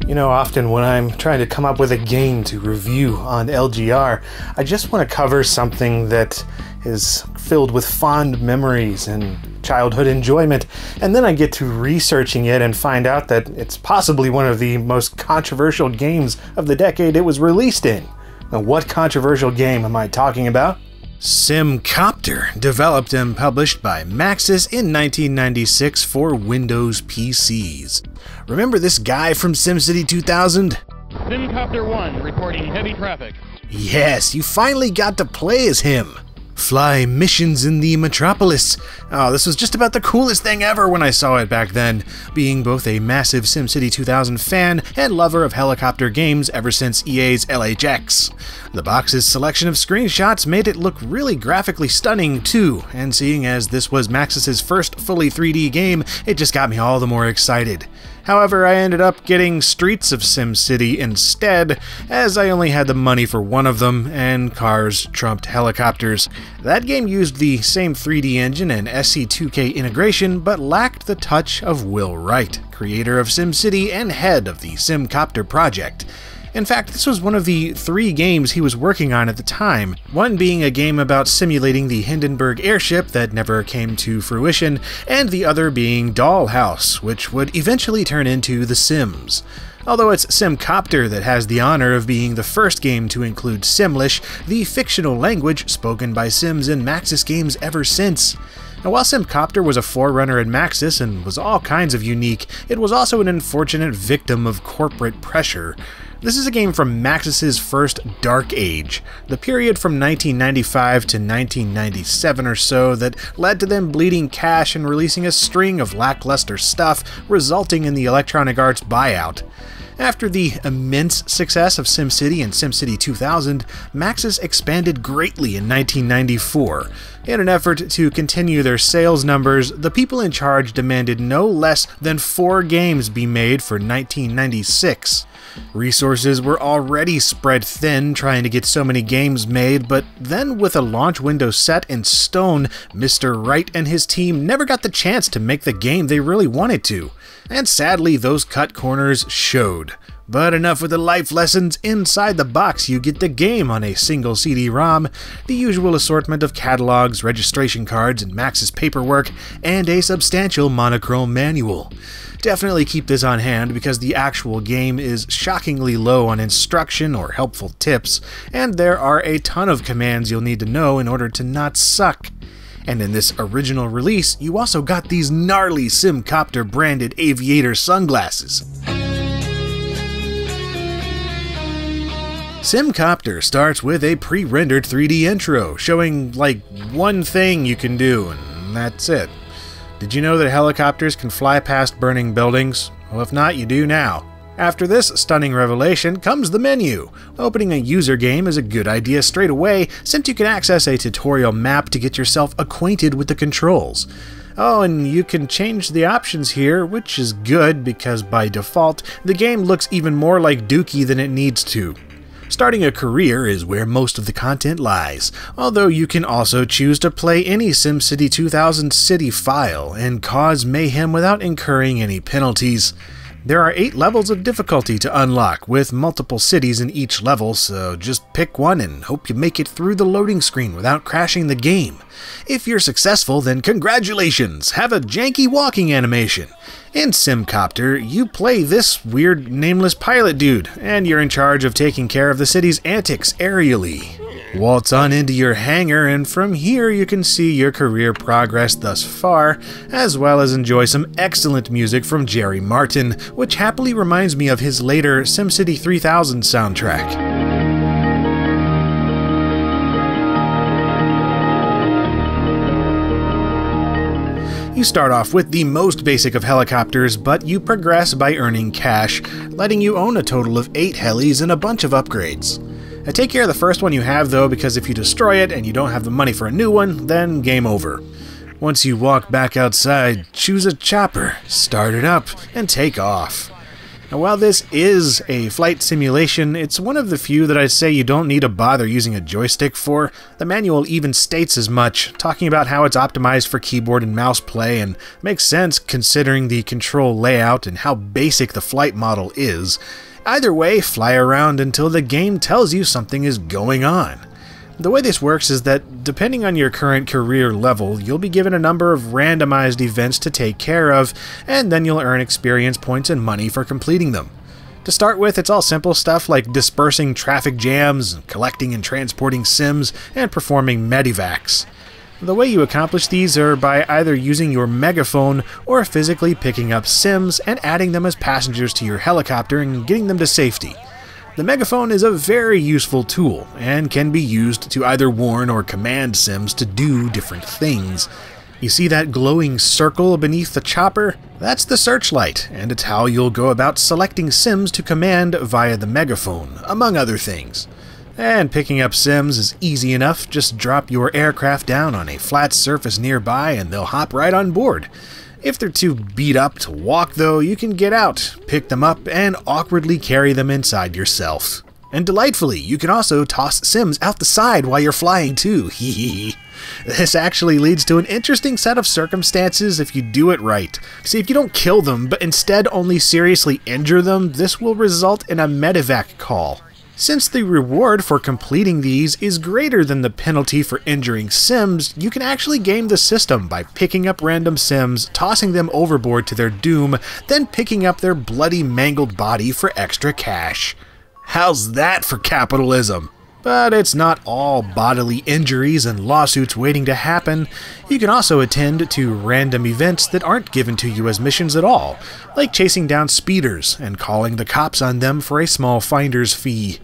You know, often when I'm trying to come up with a game to review on LGR, I just want to cover something that is filled with fond memories and childhood enjoyment, and then I get to researching it and find out that it's possibly one of the most controversial games of the decade it was released in. Now, what controversial game am I talking about? SimCopter, developed and published by Maxis in 1996 for Windows PCs. Remember this guy from SimCity 2000? SimCopter 1 reporting heavy traffic. Yes, you finally got to play as him. Fly missions in the metropolis. Oh, this was just about the coolest thing ever when I saw it back then, being both a massive SimCity 2000 fan and lover of helicopter games ever since EA's LHX. The box's selection of screenshots made it look really graphically stunning too, and seeing as this was Maxis' first fully 3D game, it just got me all the more excited. However, I ended up getting Streets of SimCity instead, as I only had the money for one of them, and cars trumped helicopters. That game used the same 3D engine and SC2K integration, but lacked the touch of Will Wright, creator of SimCity and head of the SimCopter project. In fact, this was one of the 3 games he was working on at the time, one being a game about simulating the Hindenburg airship that never came to fruition, and the other being Dollhouse, which would eventually turn into The Sims. Although it's SimCopter that has the honor of being the first game to include Simlish, the fictional language spoken by Sims in Maxis games ever since. Now, while SimCopter was a forerunner in Maxis and was all kinds of unique, it was also an unfortunate victim of corporate pressure. This is a game from Maxis' first dark age, the period from 1995 to 1997 or so that led to them bleeding cash and releasing a string of lackluster stuff, resulting in the Electronic Arts buyout. After the immense success of SimCity and SimCity 2000, Maxis expanded greatly in 1994. In an effort to continue their sales numbers, the people in charge demanded no less than 4 games be made for 1996. Resources were already spread thin trying to get so many games made, but then with a launch window set in stone, Mr. Wright and his team never got the chance to make the game they really wanted to. And sadly, those cut corners showed. But enough with the life lessons. Inside the box, you get the game on a single CD-ROM, the usual assortment of catalogs, registration cards, and Maxis paperwork, and a substantial monochrome manual. Definitely keep this on hand because the actual game is shockingly low on instruction or helpful tips, and there are a ton of commands you'll need to know in order to not suck. And in this original release, you also got these gnarly SimCopter branded aviator sunglasses. SimCopter starts with a pre-rendered 3D intro, showing like one thing you can do, and that's it. Did you know that helicopters can fly past burning buildings? Well, if not, you do now. After this stunning revelation comes the menu. Opening a user game is a good idea straight away, since you can access a tutorial map to get yourself acquainted with the controls. Oh, and you can change the options here, which is good because by default, the game looks even more like Dookie than it needs to. Starting a career is where most of the content lies, although you can also choose to play any SimCity 2000 city file and cause mayhem without incurring any penalties. There are 8 levels of difficulty to unlock, with multiple cities in each level, so just pick one and hope you make it through the loading screen without crashing the game. If you're successful, then congratulations! Have a janky walking animation. In SimCopter, you play this weird nameless pilot dude, and you're in charge of taking care of the city's antics aerially. Waltz on into your hangar, and from here you can see your career progress thus far, as well as enjoy some excellent music from Jerry Martin, which happily reminds me of his later SimCity 3000 soundtrack. You start off with the most basic of helicopters, but you progress by earning cash, letting you own a total of 8 helis and a bunch of upgrades. Take care of the first one you have though, because if you destroy it and you don't have the money for a new one, then game over. Once you walk back outside, choose a chopper, start it up, and take off. Now, while this is a flight simulation, it's one of the few that I'd say you don't need to bother using a joystick for. The manual even states as much, talking about how it's optimized for keyboard and mouse play, and makes sense considering the control layout and how basic the flight model is. Either way, fly around until the game tells you something is going on. The way this works is that, depending on your current career level, you'll be given a number of randomized events to take care of, and then you'll earn experience points and money for completing them. To start with, it's all simple stuff like dispersing traffic jams, collecting and transporting sims, and performing medivacs. The way you accomplish these are by either using your megaphone or physically picking up sims and adding them as passengers to your helicopter and getting them to safety. The megaphone is a very useful tool, and can be used to either warn or command sims to do different things. You see that glowing circle beneath the chopper? That's the searchlight, and it's how you'll go about selecting sims to command via the megaphone, among other things. And picking up sims is easy enough, just drop your aircraft down on a flat surface nearby and they'll hop right on board. If they're too beat up to walk though, you can get out, pick them up, and awkwardly carry them inside yourself. And delightfully, you can also toss sims out the side while you're flying too, hehe. This actually leads to an interesting set of circumstances if you do it right. See, if you don't kill them, but instead only seriously injure them, this will result in a medevac call. Since the reward for completing these is greater than the penalty for injuring sims, you can actually game the system by picking up random sims, tossing them overboard to their doom, then picking up their bloody mangled body for extra cash. How's that for capitalism? But it's not all bodily injuries and lawsuits waiting to happen. You can also attend to random events that aren't given to you as missions at all, like chasing down speeders and calling the cops on them for a small finder's fee.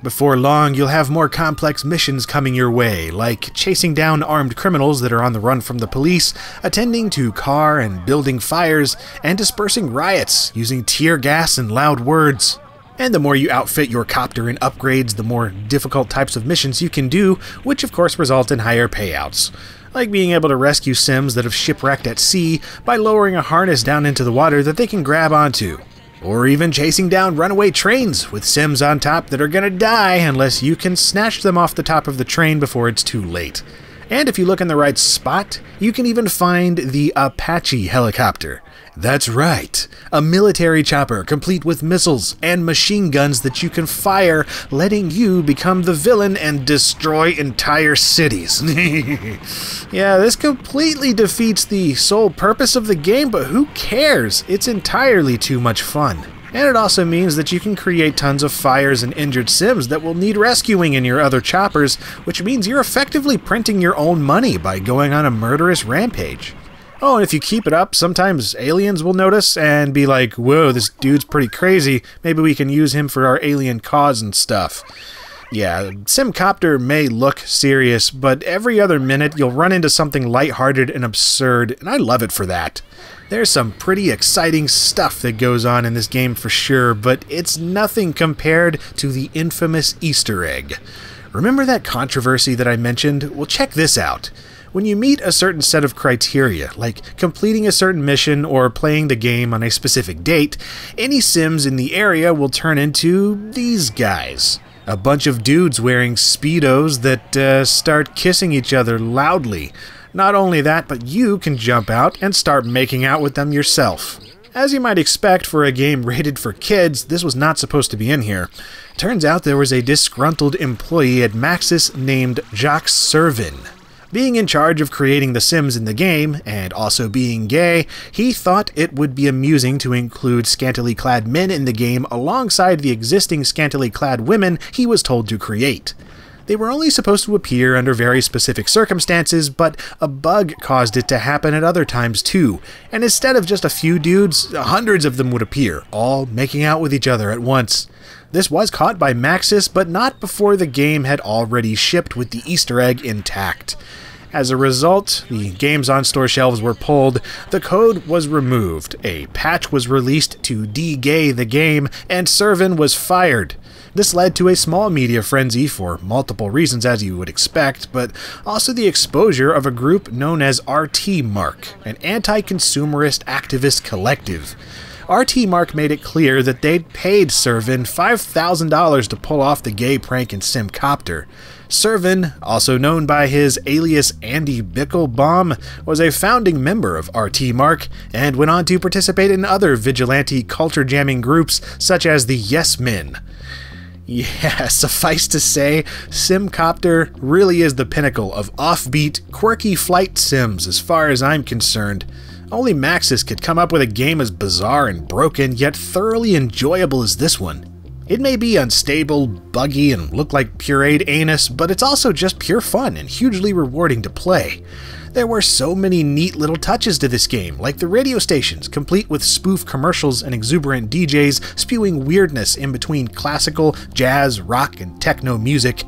Before long, you'll have more complex missions coming your way, like chasing down armed criminals that are on the run from the police, attending to car and building fires, and dispersing riots using tear gas and loud words. And the more you outfit your copter in upgrades, the more difficult types of missions you can do, which of course result in higher payouts. Like being able to rescue sims that have shipwrecked at sea by lowering a harness down into the water that they can grab onto. Or even chasing down runaway trains with sims on top that are gonna die unless you can snatch them off the top of the train before it's too late. And if you look in the right spot, you can even find the Apache helicopter. That's right, a military chopper complete with missiles and machine guns that you can fire, letting you become the villain and destroy entire cities. Yeah, this completely defeats the sole purpose of the game, but who cares? It's entirely too much fun. And it also means that you can create tons of fires and injured sims that will need rescuing in your other choppers, which means you're effectively printing your own money by going on a murderous rampage. Oh, and if you keep it up, sometimes aliens will notice and be like, whoa, this dude's pretty crazy, maybe we can use him for our alien cause and stuff. Yeah, Simcopter may look serious, but every other minute you'll run into something lighthearted and absurd, and I love it for that. There's some pretty exciting stuff that goes on in this game for sure, but it's nothing compared to the infamous Easter egg. Remember that controversy that I mentioned? Well, check this out. When you meet a certain set of criteria, like completing a certain mission or playing the game on a specific date, any sims in the area will turn into these guys. A bunch of dudes wearing Speedos that start kissing each other loudly. Not only that, but you can jump out and start making out with them yourself. As you might expect for a game rated for kids, this was not supposed to be in here. Turns out there was a disgruntled employee at Maxis named Jacques Servin. Being in charge of creating the Sims in the game, and also being gay, he thought it would be amusing to include scantily clad men in the game alongside the existing scantily clad women he was told to create. They were only supposed to appear under very specific circumstances, but a bug caused it to happen at other times too, and instead of just a few dudes, hundreds of them would appear, all making out with each other at once. This was caught by Maxis, but not before the game had already shipped with the Easter egg intact. As a result, the game's on-store shelves were pulled, the code was removed, a patch was released to de-gay the game, and Servin was fired. This led to a small media frenzy for multiple reasons as you would expect, but also the exposure of a group known as RT Mark, an anti-consumerist activist collective. RT Mark made it clear that they'd paid Servin $5,000 to pull off the gay prank in SimCopter. Servin, also known by his alias Andy Bicklebomb, was a founding member of RT Mark and went on to participate in other vigilante culture-jamming groups such as the Yes Men. Yeah, suffice to say, SimCopter really is the pinnacle of offbeat, quirky flight sims as far as I'm concerned. Only Maxis could come up with a game as bizarre and broken, yet thoroughly enjoyable as this one. It may be unstable, buggy, and look like pureed anus, but it's also just pure fun and hugely rewarding to play. There were so many neat little touches to this game, like the radio stations, complete with spoof commercials and exuberant DJs spewing weirdness in between classical, jazz, rock, and techno music.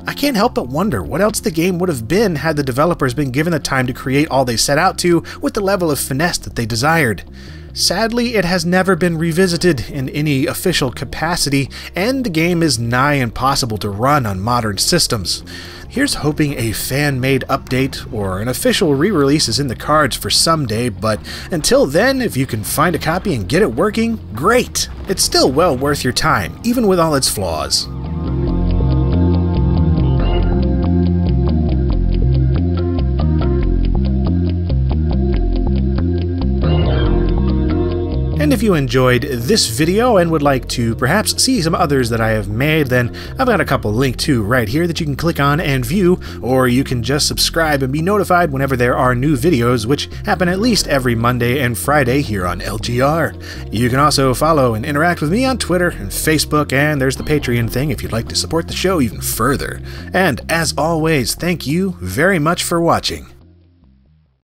I can't help but wonder what else the game would have been had the developers been given the time to create all they set out to with the level of finesse that they desired. Sadly, it has never been revisited in any official capacity, and the game is nigh impossible to run on modern systems. Here's hoping a fan-made update or an official re-release is in the cards for someday, but until then, if you can find a copy and get it working, great! It's still well worth your time, even with all its flaws. And if you enjoyed this video and would like to perhaps see some others that I have made, then I've got a couple linked to right here that you can click on and view, or you can just subscribe and be notified whenever there are new videos, which happen at least every Monday and Friday here on LGR. You can also follow and interact with me on Twitter and Facebook, and there's the Patreon thing if you'd like to support the show even further. And as always, thank you very much for watching.